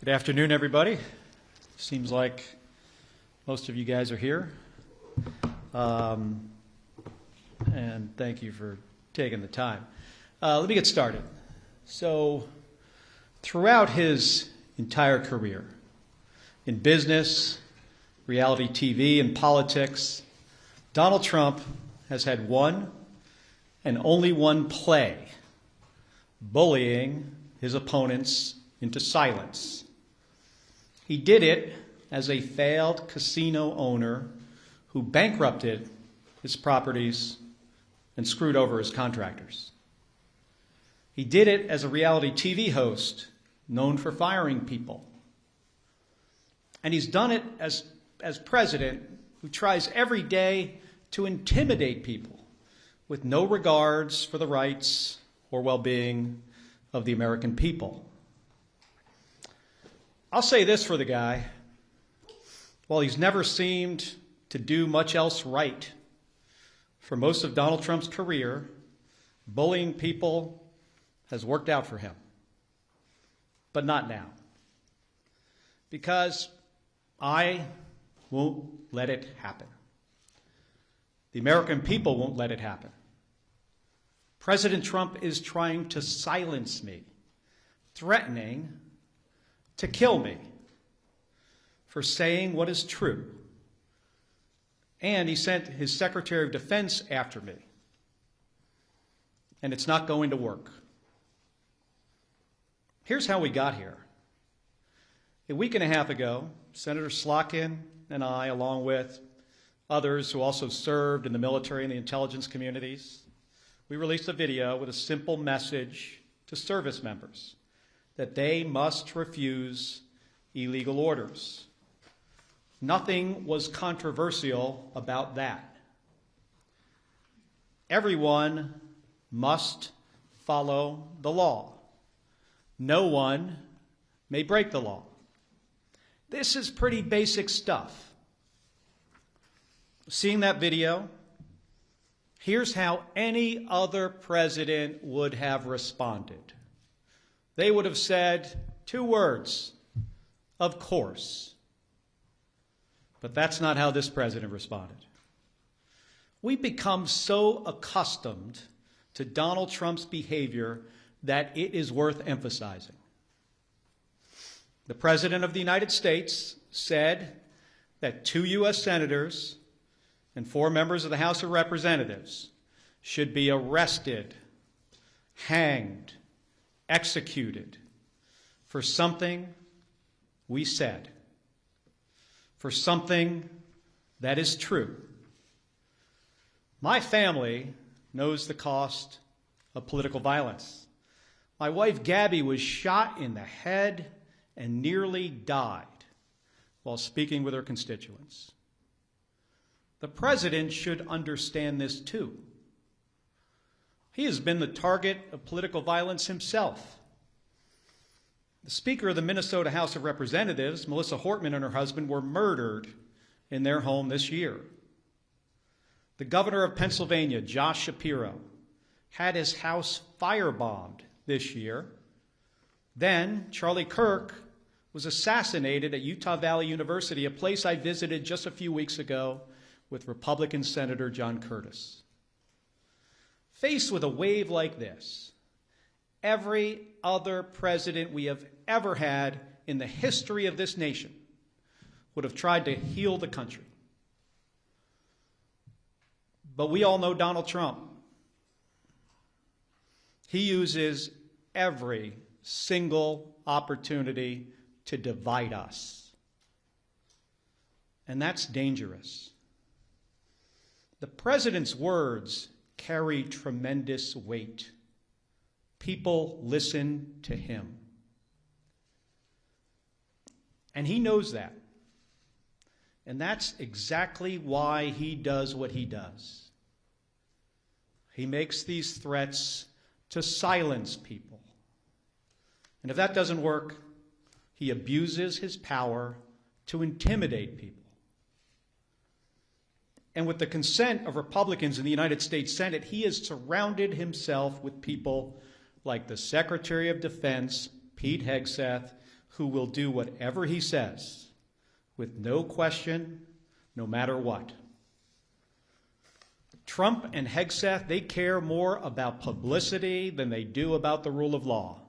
Good afternoon, everybody. Seems like most of you guys are here. And thank you for taking the time. Let me get started. So, throughout his entire career, in business, reality TV, and politics, Donald Trump has had one and only one play: bullying his opponents into silence. He did it as a failed casino owner who bankrupted his properties and screwed over his contractors. He did it as a reality TV host known for firing people. And he's done it as president who tries every day to intimidate people with no regards for the rights or well-being of the American people. I'll say this for the guy: while he's never seemed to do much else right, for most of Donald Trump's career, bullying people has worked out for him. But not now. Because I won't let it happen. The American people won't let it happen. President Trump is trying to silence me, threatening to kill me for saying what is true. And he sent his Secretary of Defense after me. And it's not going to work. Here's how we got here. A week and a half ago, Senator Slotkin and I, along with others who also served in the military and the intelligence communities, we released a video with a simple message to service members that they must refuse illegal orders. Nothing was controversial about that. Everyone must follow the law. No one may break the law. This is pretty basic stuff. Seeing that video, here's how any other president would have responded. They would have said two words: of course. But that's not how this president responded. We've become so accustomed to Donald Trump's behavior that it is worth emphasizing. The President of the United States said that 2 U.S. senators and 4 members of the House of Representatives should be arrested, hanged, executed for something we said, for something that is true. My family knows the cost of political violence. My wife, Gabby, was shot in the head and nearly died while speaking with her constituents. The president should understand this too. He has been the target of political violence himself. The Speaker of the Minnesota House of Representatives, Melissa Hortman, and her husband were murdered in their home this year. The Governor of Pennsylvania, Josh Shapiro, had his house firebombed this year. Then Charlie Kirk was assassinated at Utah Valley University, a place I visited just a few weeks ago with Republican Senator John Curtis. Faced with a wave like this, every other president we have ever had in the history of this nation would have tried to heal the country. But we all know Donald Trump. He uses every single opportunity to divide us. And that's dangerous. The president's words carry tremendous weight. People listen to him. And he knows that. And that's exactly why he does what he does. He makes these threats to silence people. And if that doesn't work, he abuses his power to intimidate people. And with the consent of Republicans in the United States Senate, he has surrounded himself with people like the Secretary of Defense, Pete Hegseth, who will do whatever he says with no question, no matter what. Trump and Hegseth, they care more about publicity than they do about the rule of law.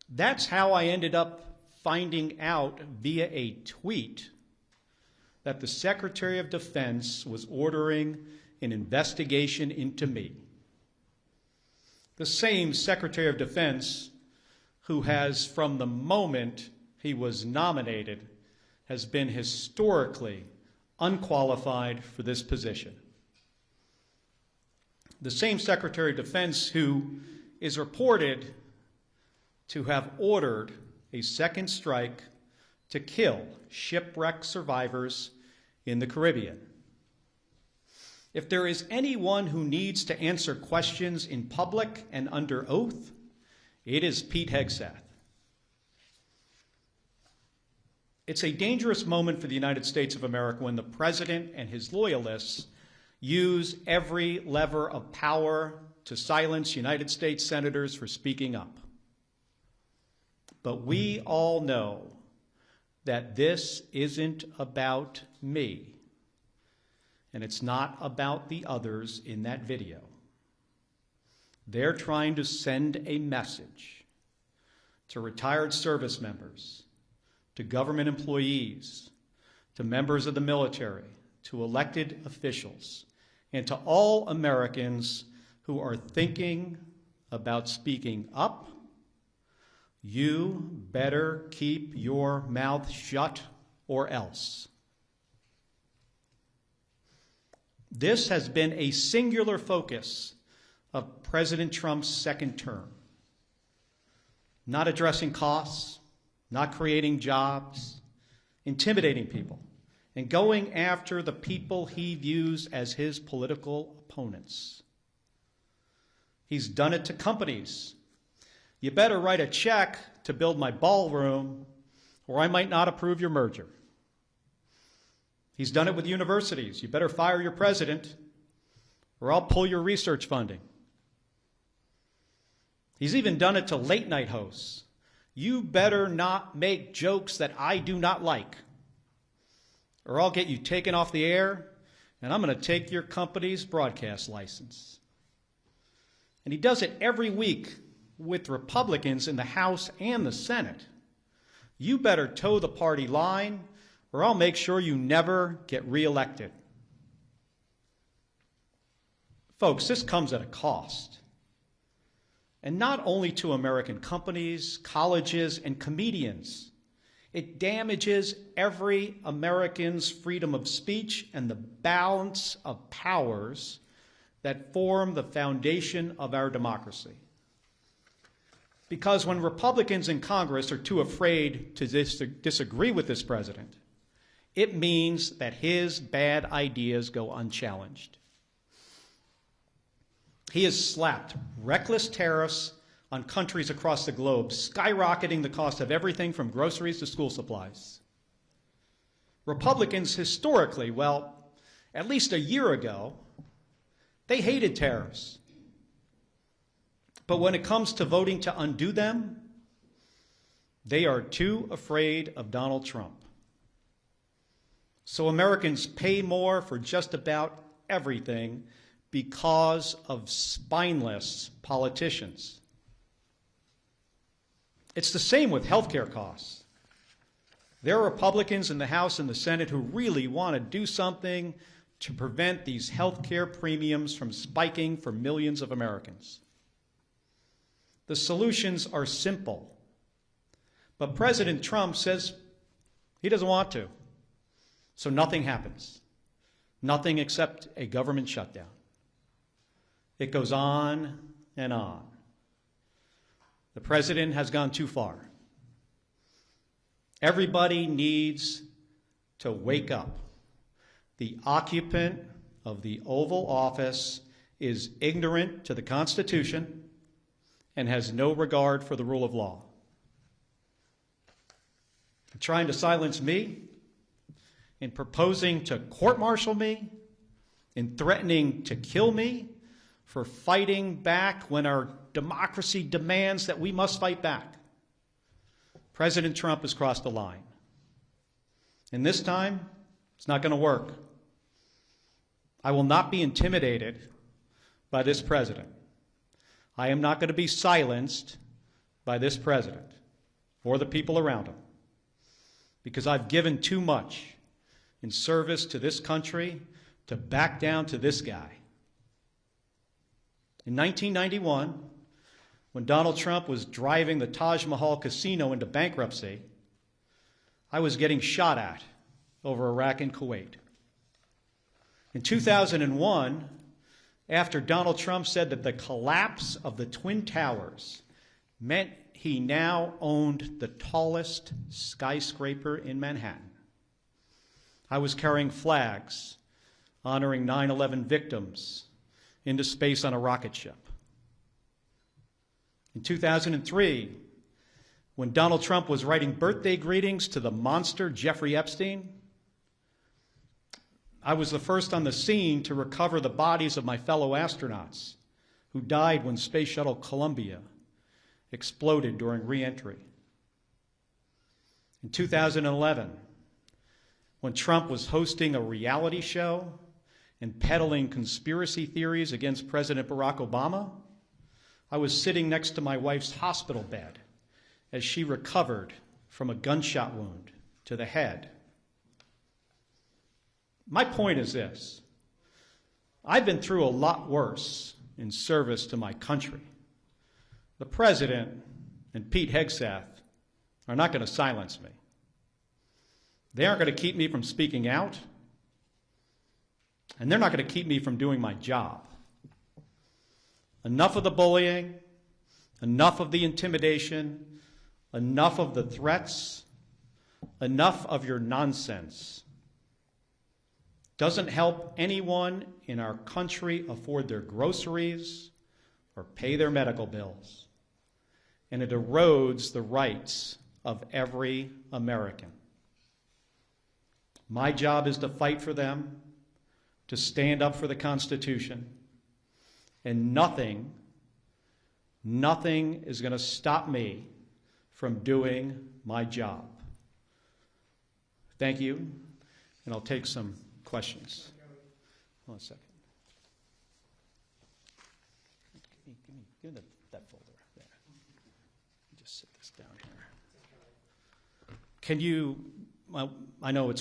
That's how I ended up finding out via a tweet that the Secretary of Defense was ordering an investigation into me. The same Secretary of Defense who has, from the moment he was nominated, has been historically unqualified for this position. The same Secretary of Defense who is reported to have ordered a second strike to kill shipwreck survivors in the Caribbean. If there is anyone who needs to answer questions in public and under oath, it is Pete Hegseth. It's a dangerous moment for the United States of America when the president and his loyalists use every lever of power to silence United States senators for speaking up. But we all know that this isn't about me, and it's not about the others in that video. They're trying to send a message to retired service members, to government employees, to members of the military, to elected officials, and to all Americans who are thinking about speaking up. You better keep your mouth shut or else. This has been a singular focus of President Trump's second term. Not addressing costs, not creating jobs, intimidating people, and going after the people he views as his political opponents. He's done it to companies. You better write a check to build my ballroom, or I might not approve your merger. He's done it with universities. You better fire your president, or I'll pull your research funding. He's even done it to late-night hosts. You better not make jokes that I do not like, or I'll get you taken off the air, and I'm going to take your company's broadcast license. And he does it every week with Republicans in the House and the Senate. You better toe the party line, or I'll make sure you never get reelected. Folks, this comes at a cost. And not only to American companies, colleges, and comedians. It damages every American's freedom of speech and the balance of powers that form the foundation of our democracy. Because when Republicans in Congress are too afraid to disagree with this president, it means that his bad ideas go unchallenged. He has slapped reckless tariffs on countries across the globe, skyrocketing the cost of everything from groceries to school supplies. Republicans historically, well, at least a year ago, they hated tariffs. But when it comes to voting to undo them, they are too afraid of Donald Trump. So Americans pay more for just about everything because of spineless politicians. It's the same with healthcare costs. There are Republicans in the House and the Senate who really want to do something to prevent these healthcare premiums from spiking for millions of Americans. The solutions are simple, but President Trump says he doesn't want to, so nothing happens. Nothing except a government shutdown. It goes on and on. The president has gone too far. Everybody needs to wake up. The occupant of the Oval Office is ignorant to the Constitution and has no regard for the rule of law. Trying to silence me, in proposing to court-martial me, in threatening to kill me, for fighting back when our democracy demands that we must fight back. President Trump has crossed the line. And this time, it's not going to work. I will not be intimidated by this president. I am not going to be silenced by this president or the people around him, because I've given too much in service to this country to back down to this guy. In 1991, when Donald Trump was driving the Taj Mahal casino into bankruptcy, I was getting shot at over Iraq and Kuwait. In 2001, after Donald Trump said that the collapse of the Twin Towers meant he now owned the tallest skyscraper in Manhattan, I was carrying flags honoring 9/11 victims into space on a rocket ship. In 2003, when Donald Trump was writing birthday greetings to the monster Jeffrey Epstein, I was the first on the scene to recover the bodies of my fellow astronauts who died when Space Shuttle Columbia exploded during re-entry. In 2011, when Trump was hosting a reality show and peddling conspiracy theories against President Barack Obama, I was sitting next to my wife's hospital bed as she recovered from a gunshot wound to the head. My point is this: I've been through a lot worse in service to my country. The president and Pete Hegseth are not going to silence me. They aren't going to keep me from speaking out, and they're not going to keep me from doing my job. Enough of the bullying, enough of the intimidation, enough of the threats, enough of your nonsense. Doesn't help anyone in our country afford their groceries or pay their medical bills. And it erodes the rights of every American. My job is to fight for them, to stand up for the Constitution, and nothing is going to stop me from doing my job. Thank you, and I'll take some questions. Hold on a second. Give me that folder there. Just sit this down here. Can you, well, I know it's